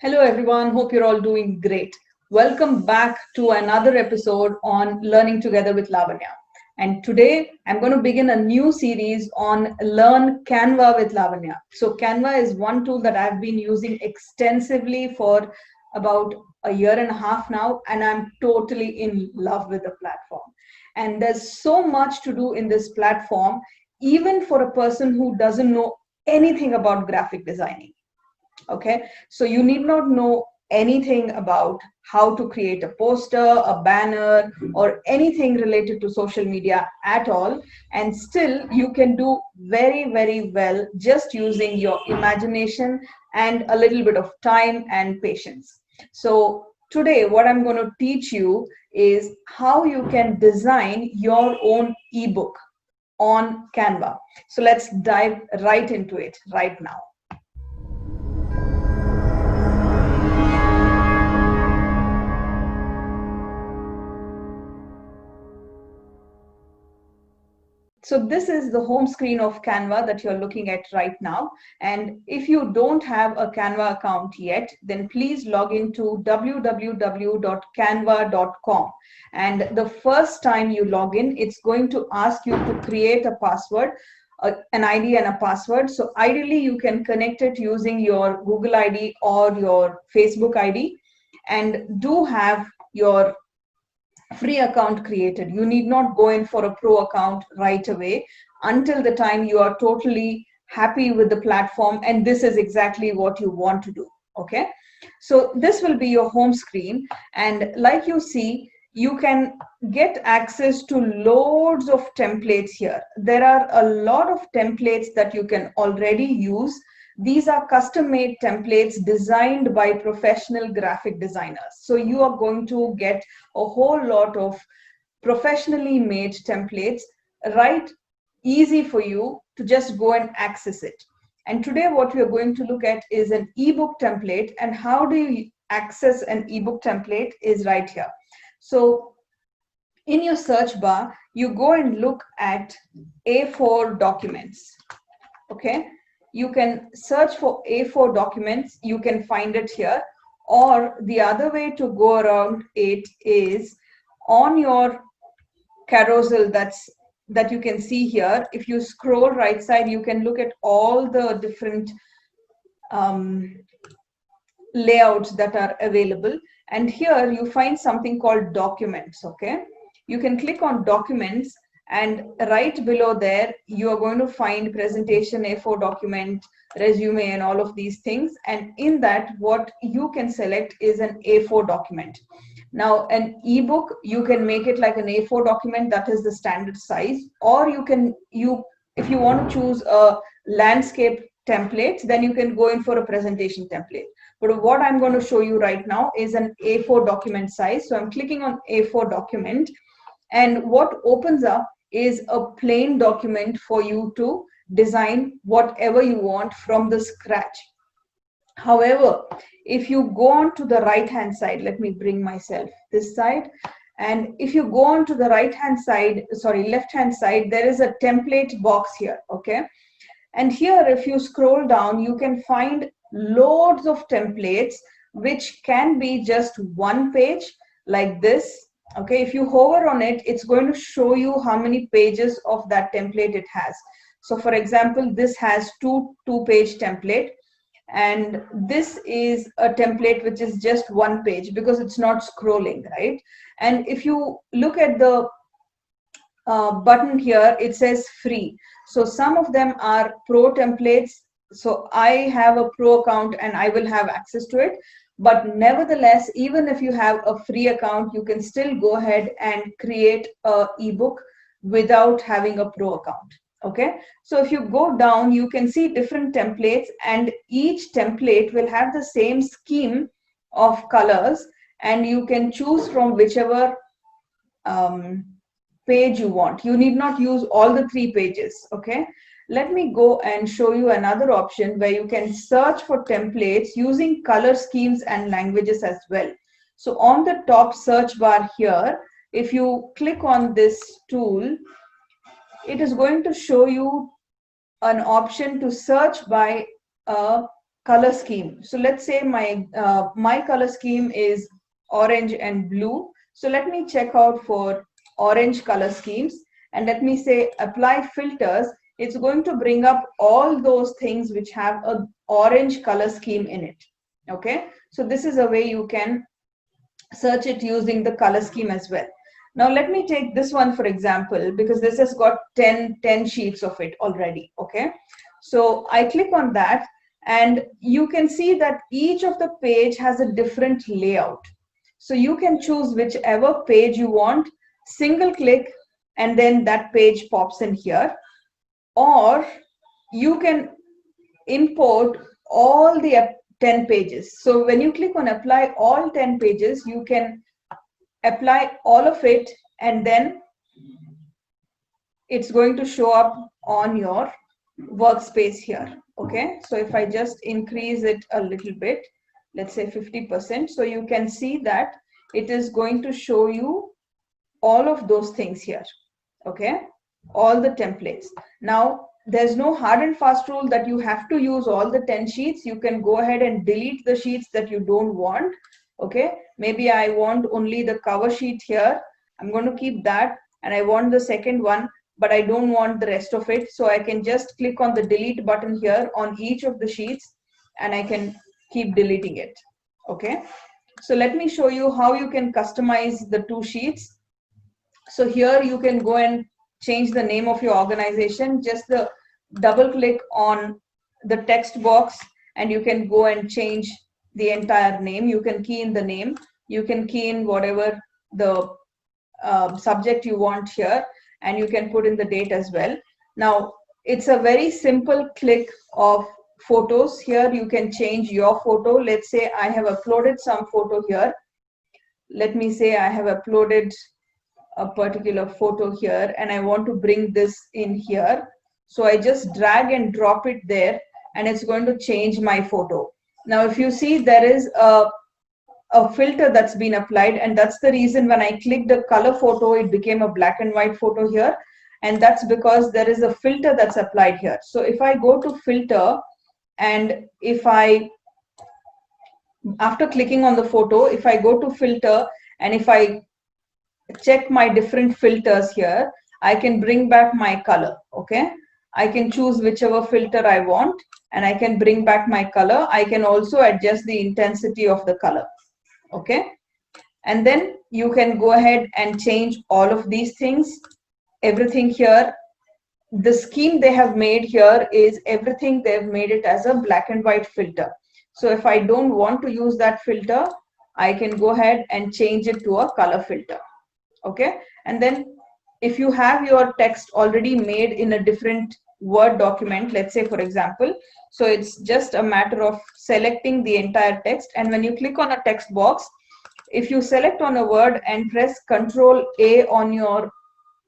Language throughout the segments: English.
Hello, everyone. Hope you're all doing great. Welcome back to another episode on Learning Together with Lavanya. And today I'm going to begin a new series on Learn Canva with Lavanya. So, Canva is one tool that I've been using extensively for about a year and a half now, and I'm totally in love with the platform. And there's so much to do in this platform, even for a person who doesn't know anything about graphic designing. Okay, so you need not know anything about how to create a poster, a banner, or anything related to social media at all, and still you can do very, very well just using your imagination and a little bit of time and patience. So today what I'm going to teach you is how you can design your own ebook on Canva. So let's dive right into it right now. So this is the home screen of Canva that you're looking at right now. And if you don't have a Canva account yet, then please log into www.canva.com. And the first time you log in, it's going to ask you to create a password, an ID and a password. So ideally, you can connect it using your Google ID or your Facebook ID, and do have your free account created. You need not go in for a pro account right away until the time you are totally happy with the platform and this is exactly what you want to do. Okay, so this will be your home screen, and like you see, you can get access to loads of templates here. There are a lot of templates that you can already use. These are custom made templates designed by professional graphic designers. So you are going to get a whole lot of professionally made templates, right? Easy for you to just go and access it. And today what we are going to look at is an ebook template, and how do you access an ebook template is right here. So in your search bar, you go and look at A4 documents. Okay, you can search for A4 documents, you can find it here, or the other way to go around it is on your carousel that you can see here. If you scroll right side, you can look at all the different um, layouts that are available, and here you find something called documents. Okay, you can click on documents, and right below there you are going to find presentation, A4 document, resume, and all of these things. And in that, what you can select is an A4 document. Now an ebook, you can make it like an A4 document, that is the standard size, or you if you want to choose a landscape template, then you can go in for a presentation template. But what I'm going to show you right now is an A4 document size. So I'm clicking on A4 document, and what opens up is a plain document for you to design whatever you want from the scratch. However, if you go on to the right hand side, let me bring myself this side. And if you go on to the right hand side, sorry, left hand side, there is a template box here. Okay. And here, if you scroll down, you can find loads of templates, which can be just one page like this. Okay, if you hover on it, it's going to show you how many pages of that template it has. So for example, this has two-page template, and this is a template which is just one page because it's not scrolling, right? And if you look at the button here, it says free. So some of them are pro templates. So I have a pro account and I will have access to it. But nevertheless, even if you have a free account, you can still go ahead and create a ebook without having a pro account. Okay, so if you go down, you can see different templates, and each template will have the same scheme of colors, and you can choose from whichever page you want. You need not use all the 3 pages. Okay, let me go and show you another option where you can search for templates using color schemes and languages as well. So on the top search bar here, if you click on this tool, it is going to show you an option to search by a color scheme. So let's say my color scheme is orange and blue. So let me check out for orange color schemes, and let me say apply filters. It's going to bring up all those things which have a orange color scheme in it. Okay, so this is a way you can search it using the color scheme as well. Now let me take this one for example, because this has got 10 sheets of it already. Okay, so I click on that, and you can see that each of the page has a different layout. So you can choose whichever page you want, single click, and then that page pops in here. Or you can import all the 10 pages. So when you click on apply all 10 pages, you can apply all of it, and then it's going to show up on your workspace here. Okay, so if I just increase it a little bit, let's say 50%, so you can see that it is going to show you all of those things here. Okay, all the templates. Now there's no hard and fast rule that you have to use all the 10 sheets. You can go ahead and delete the sheets that you don't want. Okay, maybe I want only the cover sheet here. I'm going to keep that, and I want the second one, but I don't want the rest of it. So I can just click on the delete button here on each of the sheets, and I can keep deleting it. Okay, so let me show you how you can customize the two sheets. So here you can go and change the name of your organization. Just the double click on the text box, and you can go and change the entire name. You can key in the name. You can key in whatever the subject you want here, and you can put in the date as well. Now it's a very simple click of photos. Here you can change your photo. Let's say I have uploaded some photo here. Let me say I have uploaded a particular photo here, and I want to bring this in here. So I just drag and drop it there, and it's going to change my photo. Now if you see, there is a filter that's been applied, and that's the reason when I clicked the color photo, it became a black and white photo here. And that's because there is a filter that's applied here. So if I go to filter, and if I, after clicking on the photo, if I go to filter, and if I check my different filters here, I can bring back my color. Okay, I can choose whichever filter I want, and I can bring back my color. I can also adjust the intensity of the color. Okay, and then you can go ahead and change all of these things, everything here. The scheme they have made here is everything, they've made it as a black and white filter. So if I don't want to use that filter, I can go ahead and change it to a color filter. Okay, and then if you have your text already made in a different Word document, let's say for example, so it's just a matter of selecting the entire text, and when you click on a text box, if you select on a word and press Ctrl A on your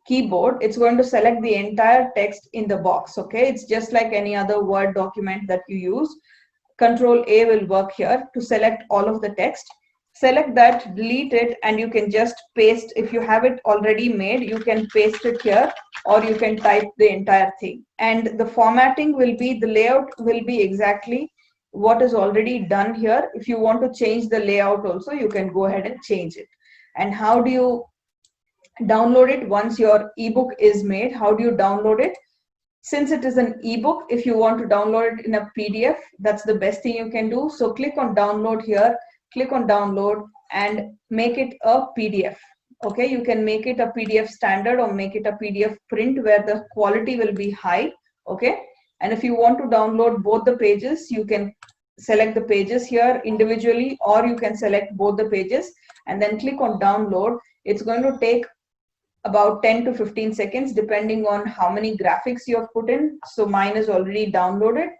keyboard, it's going to select the entire text in the box. Okay, it's just like any other Word document that you use. Ctrl A will work here to select all of the text. Select that, delete it, and you can just paste. If you have it already made, you can paste it here, or you can type the entire thing. And the formatting will be, the layout will be exactly what is already done here. If you want to change the layout also, you can go ahead and change it. And how do you download it once your ebook is made? How do you download it? Since it is an ebook, if you want to download it in a PDF, that's the best thing you can do. So click on download here, click on download, and make it a PDF. Okay, you can make it a PDF standard or make it a PDF print where the quality will be high. Okay, and if you want to download both the pages, you can select the pages here individually, or you can select both the pages and then click on download. It's going to take about 10 to 15 seconds depending on how many graphics you have put in. So mine is already downloaded,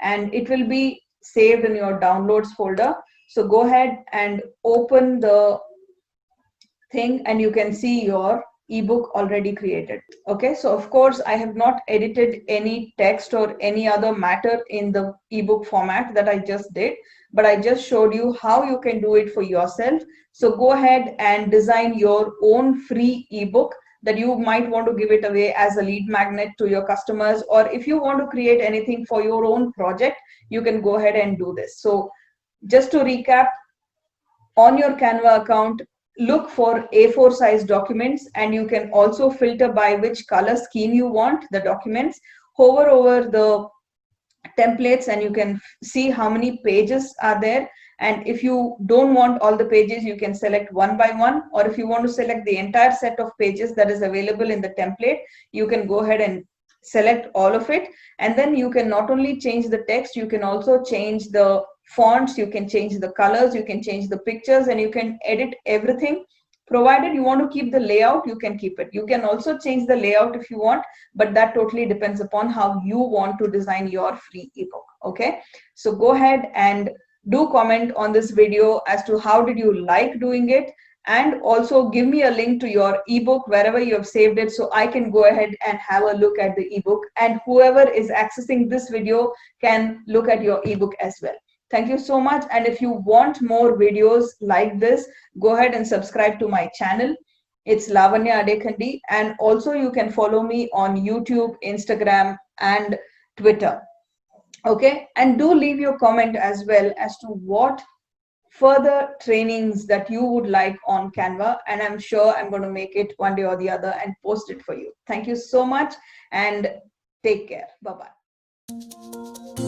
and it will be saved in your downloads folder. So go ahead and open the thing, and you can see your ebook already created. Okay, so of course I have not edited any text or any other matter in the ebook format that I just did, but I just showed you how you can do it for yourself. So go ahead and design your own free ebook that you might want to give it away as a lead magnet to your customers, or if you want to create anything for your own project, you can go ahead and do this. So just to recap, on your Canva account, look for A4 size documents, and you can also filter by which color scheme you want the documents. Hover over the templates and you can see how many pages are there. And if you don't want all the pages, you can select one by one, or if you want to select the entire set of pages that is available in the template, you can go ahead and select all of it. And then you can not only change the text, you can also change the fonts, you can change the colors, you can change the pictures, and you can edit everything. Provided you want to keep the layout, you can keep it. You can also change the layout if you want, but that totally depends upon how you want to design your free ebook. Okay, so go ahead and do comment on this video as to how did you like doing it, and also give me a link to your ebook wherever you have saved it, so I can go ahead and have a look at the ebook, and whoever is accessing this video can look at your ebook as well. Thank you so much. And if you want more videos like this, go ahead and subscribe to my channel. It's Lavanya Adekhandi. And also you can follow me on YouTube, Instagram, and Twitter. Okay. And do leave your comment as well as to what further trainings that you would like on Canva. And I'm sure I'm going to make it one day or the other and post it for you. Thank you so much and take care. Bye-bye.